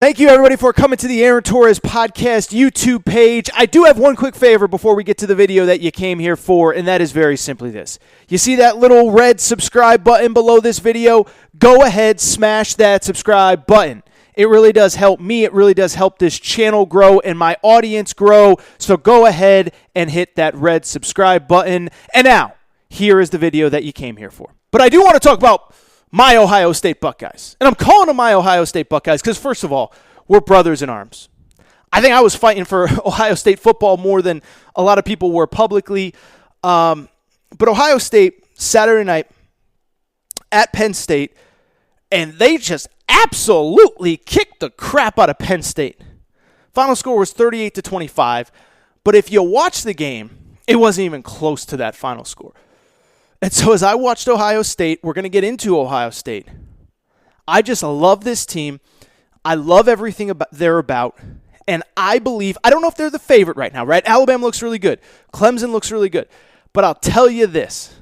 Thank you, everybody, for coming to the Aaron Torres Podcast YouTube page. I do have one quick favor before we get to the video that you came here for, and that is very simply this. You see that little red subscribe button below this video? Go ahead, smash that subscribe button. It really does help me. It really does help this channel grow and my audience grow. So go ahead and hit that red subscribe button. And now, here is the video that you came here for. But I do want to talk about my Ohio State Buckeyes. And I'm calling them my Ohio State Buckeyes because, first of all, we're brothers in arms. I think I was fighting for Ohio State football more than a lot of people were publicly. But Ohio State, Saturday night at Penn State, and they just absolutely kicked the crap out of Penn State. Final score was 38-25. But if you watch the game, it wasn't even close to that final score. And so as I watched Ohio State, we're going to get into Ohio State. I just love this team. I love everything they're about. And I believe, I don't know if they're the favorite right now, right? Alabama looks really good. Clemson looks really good. But I'll tell you this.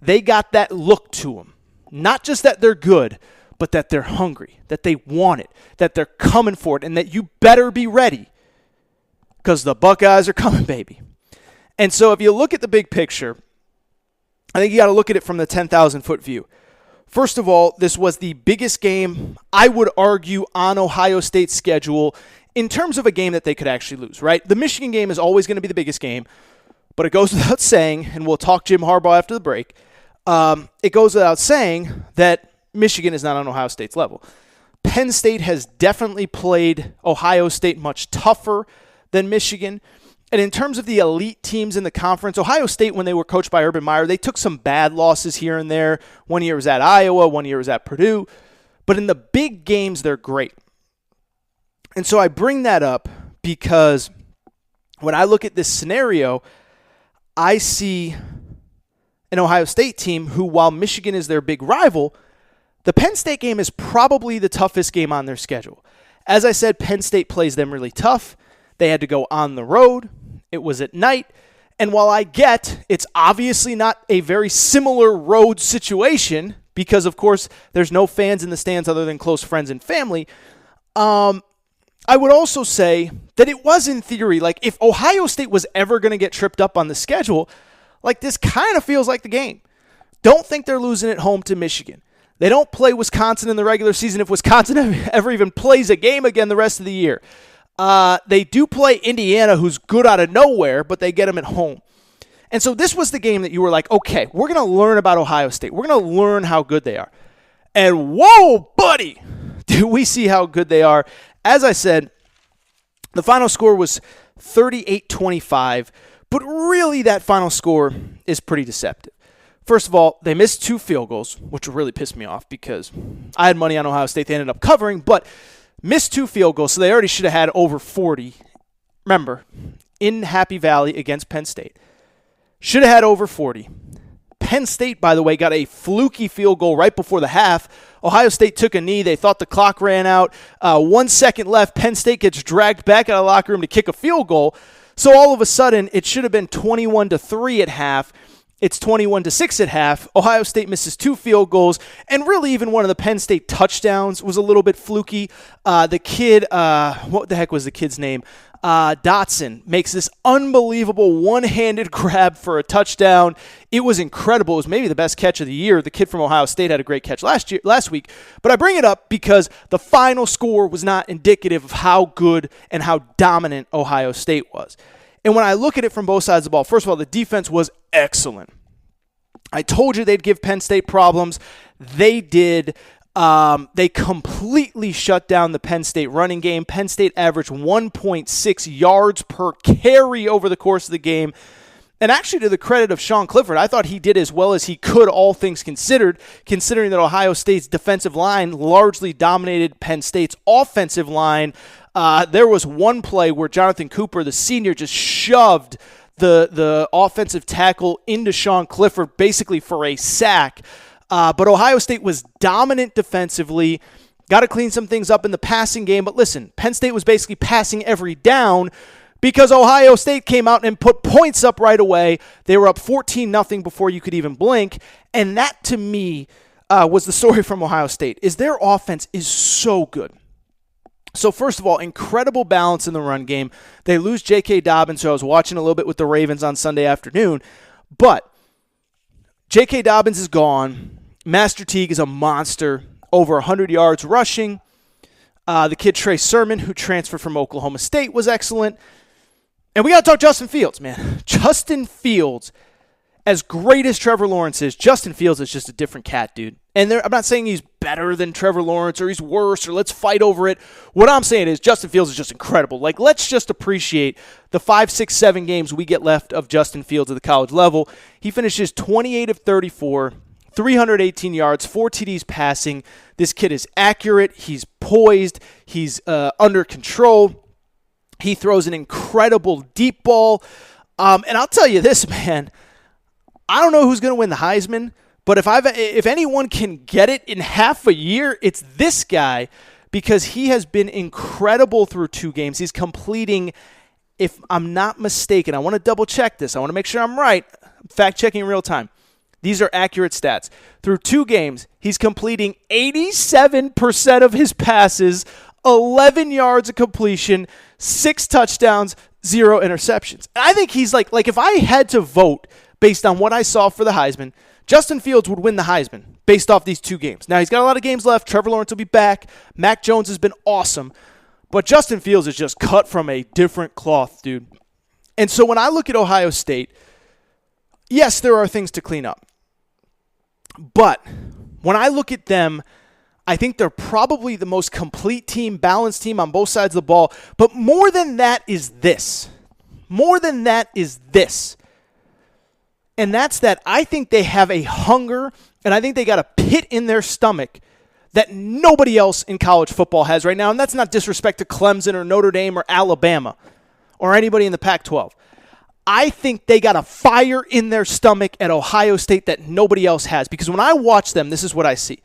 They got that look to them. Not just that they're good, but that they're hungry, that they want it, that they're coming for it, and that you better be ready because the Buckeyes are coming, baby. And so if you look at the big picture, I think you got to look at it from the 10,000-foot view. First of all, this was the biggest game, I would argue, on Ohio State's schedule in terms of a game that they could actually lose, right? The Michigan game is always going to be the biggest game, but it goes without saying, and we'll talk Jim Harbaugh after the break, it goes without saying that Michigan is not on Ohio State's level. Penn State has definitely played Ohio State much tougher than Michigan. And in terms of the elite teams in the conference, Ohio State, when they were coached by Urban Meyer, they took some bad losses here and there. 1 year was at Iowa, 1 year was at Purdue. But in the big games, they're great. And so I bring that up because when I look at this scenario, I see an Ohio State team who, while Michigan is their big rival, the Penn State game is probably the toughest game on their schedule. As I said, Penn State plays them really tough. They had to go on the road. It was at night. And while I get it's obviously not a very similar road situation because, of course, there's no fans in the stands other than close friends and family, I would also say that it was in theory, like if Ohio State was ever going to get tripped up on the schedule, like this kind of feels like the game. Don't think they're losing at home to Michigan. They don't play Wisconsin in the regular season if Wisconsin ever even plays a game again the rest of the year. They do play Indiana, who's good out of nowhere, but they get them at home. And so this was the game that you were like, okay, we're going to learn about Ohio State. We're going to learn how good they are. And whoa, buddy, do we see how good they are. As I said, the final score was 38-25, but really that final score is pretty deceptive. First of all, they missed 2 field goals, which really pissed me off because I had money on Ohio State. They ended up covering, but missed 2 field goals, so they already should have had over 40. Remember, in Happy Valley against Penn State. Should have had over 40. Penn State, by the way, got a fluky field goal right before the half. Ohio State took a knee. They thought the clock ran out. 1 second left. Penn State gets dragged back out of the locker room to kick a field goal. So all of a sudden, it should have been 21-3 at half. It's 21-6 at half. Ohio State misses 2 field goals, and really even one of the Penn State touchdowns was a little bit fluky. The kid, what the heck was the kid's name? Dotson makes this unbelievable one-handed grab for a touchdown. It was incredible. It was maybe the best catch of the year. The kid from Ohio State had a great catch last week. But I bring it up because the final score was not indicative of how good and how dominant Ohio State was. And when I look at it from both sides of the ball, first of all, the defense was excellent. I told you they'd give Penn State problems. They did. They completely shut down the Penn State running game. Penn State averaged 1.6 yards per carry over the course of the game. And actually, to the credit of Sean Clifford, I thought he did as well as he could, all things considered, considering that Ohio State's defensive line largely dominated Penn State's offensive line. There was one play where Jonathan Cooper, the senior, just shoved the offensive tackle into Sean Clifford basically for a sack. But Ohio State was dominant defensively. Got to clean some things up in the passing game. But listen, Penn State was basically passing every down because Ohio State came out and put points up right away. They were up 14-0 before you could even blink. And that, to me, was the story from Ohio State, is their offense is so good. So first of all, incredible balance in the run game. They lose J.K. Dobbins, who I was watching a little bit with the Ravens on Sunday afternoon. But J.K. Dobbins is gone. Master Teague is a monster, over 100 yards rushing. The kid Trey Sermon, who transferred from Oklahoma State, was excellent. And we got to talk Justin Fields, man. Justin Fields, as great as Trevor Lawrence is, Justin Fields is just a different cat, dude. And I'm not saying he's better than Trevor Lawrence or he's worse or let's fight over it. What I'm saying is Justin Fields is just incredible. Like, let's just appreciate the 5, 6, 7 games we get left of Justin Fields at the college level. He finishes 28 of 34, 318 yards, 4 TDs passing. This kid is accurate. He's poised. He's under control. He throws an incredible deep ball. And I'll tell you this, man. I don't know who's going to win the Heisman, but if anyone can get it in half a year, it's this guy because he has been incredible through 2 games. He's completing, if I'm not mistaken, I want to double check this. I want to make sure I'm right. I'm fact checking in real time. These are accurate stats. Through 2 games, he's completing 87% of his passes, 11 yards of completion, 6 touchdowns, 0 interceptions. And I think he's like if I had to vote based on what I saw for the Heisman, Justin Fields would win the Heisman based off these 2 games. Now, he's got a lot of games left. Trevor Lawrence will be back. Mac Jones has been awesome. But Justin Fields is just cut from a different cloth, dude. And so when I look at Ohio State, yes, there are things to clean up. But when I look at them, I think they're probably the most complete team, balanced team on both sides of the ball. But more than that is this. And that's that I think they have a hunger, and I think they got a pit in their stomach that nobody else in college football has right now. And that's not disrespect to Clemson or Notre Dame or Alabama or anybody in the Pac-12. I think they got a fire in their stomach at Ohio State that nobody else has. Because when I watch them, this is what I see.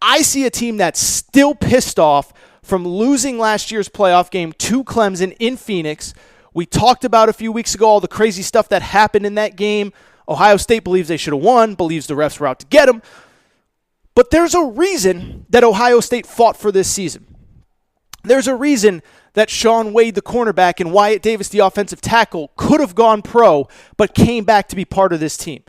I see a team that's still pissed off from losing last year's playoff game to Clemson in Phoenix. We talked about a few weeks ago all the crazy stuff that happened in that game. Ohio State believes they should have won, believes the refs were out to get them. But there's a reason that Ohio State fought for this season. There's a reason that Shaun Wade, the cornerback, and Wyatt Davis, the offensive tackle, could have gone pro, but came back to be part of this team.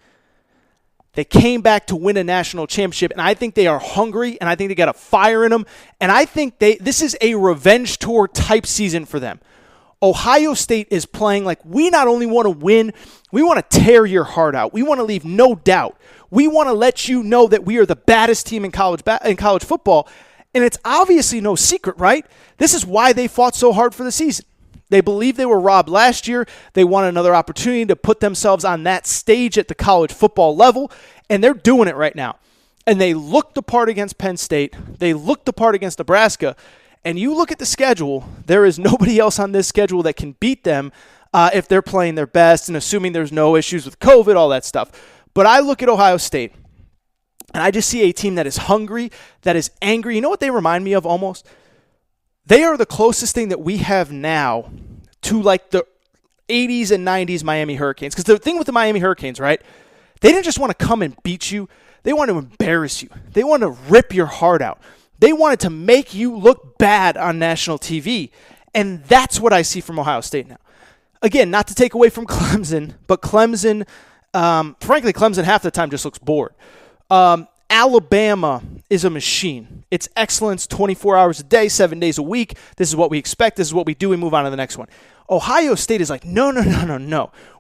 They came back to win a national championship, and I think they are hungry, and I think they got a fire in them, and I think this is a revenge tour type season for them. Ohio State is playing like we not only want to win, we want to tear your heart out. We want to leave no doubt. We want to let you know that we are the baddest team in college football, and it's obviously no secret, right? This is why they fought so hard for the season. They believe they were robbed last year. They want another opportunity to put themselves on that stage at the college football level, and they're doing it right now. And they looked the part against Penn State. They looked the part against Nebraska. And you look at the schedule, there is nobody else on this schedule that can beat them if they're playing their best and assuming there's no issues with COVID, all that stuff. But I look at Ohio State, and I just see a team that is hungry, that is angry. You know what they remind me of almost? They are the closest thing that we have now to like the 80s and 90s Miami Hurricanes. Because the thing with the Miami Hurricanes, right, they didn't just want to come and beat you. They wanted to embarrass you. They wanted to rip your heart out. They wanted to make you look bad on national TV, and that's what I see from Ohio State now. Again, not to take away from Clemson, but Clemson, frankly, Clemson half the time just looks bored. Alabama is a machine. It's excellence 24 hours a day, 7 days a week. This is what we expect. This is what we do. We move on to the next one. Ohio State is like, no.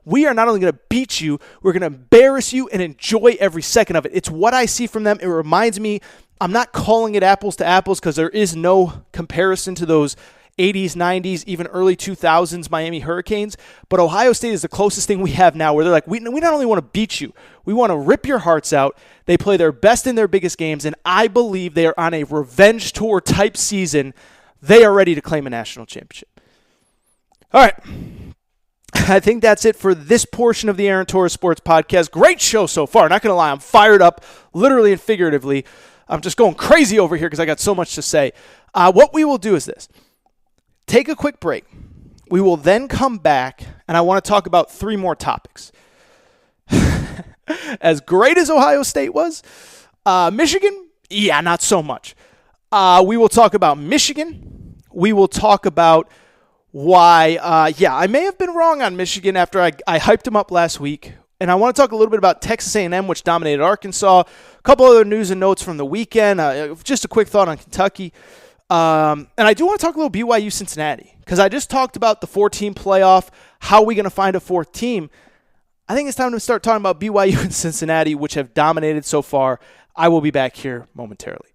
We are not only going to beat you, we're going to embarrass you and enjoy every second of it. It's what I see from them. It reminds me, I'm not calling it apples to apples because there is no comparison to those 80s, 90s, even early 2000s Miami Hurricanes. But Ohio State is the closest thing we have now where they're like, we not only want to beat you, we want to rip your hearts out. They play their best in their biggest games, and I believe they are on a revenge tour type season. They are ready to claim a national championship. All right. I think that's it for this portion of the Aaron Torres Sports Podcast. Great show so far. Not going to lie, I'm fired up, literally and figuratively. I'm just going crazy over here because I got so much to say. What we will do is this. Take a quick break. We will then come back, and I want to talk about 3 more topics. As great as Ohio State was, Michigan, yeah, not so much. We will talk about Michigan. we will talk about why, I may have been wrong on Michigan after I hyped them up last week. And I want to talk a little bit about Texas A&M, which dominated Arkansas. A couple other news and notes from the weekend. Just a quick thought on Kentucky. And I do want to talk a little BYU Cincinnati, because I just talked about the 4-team playoff. How are we going to find a fourth team? I think it's time to start talking about BYU and Cincinnati, which have dominated so far. I will be back here momentarily.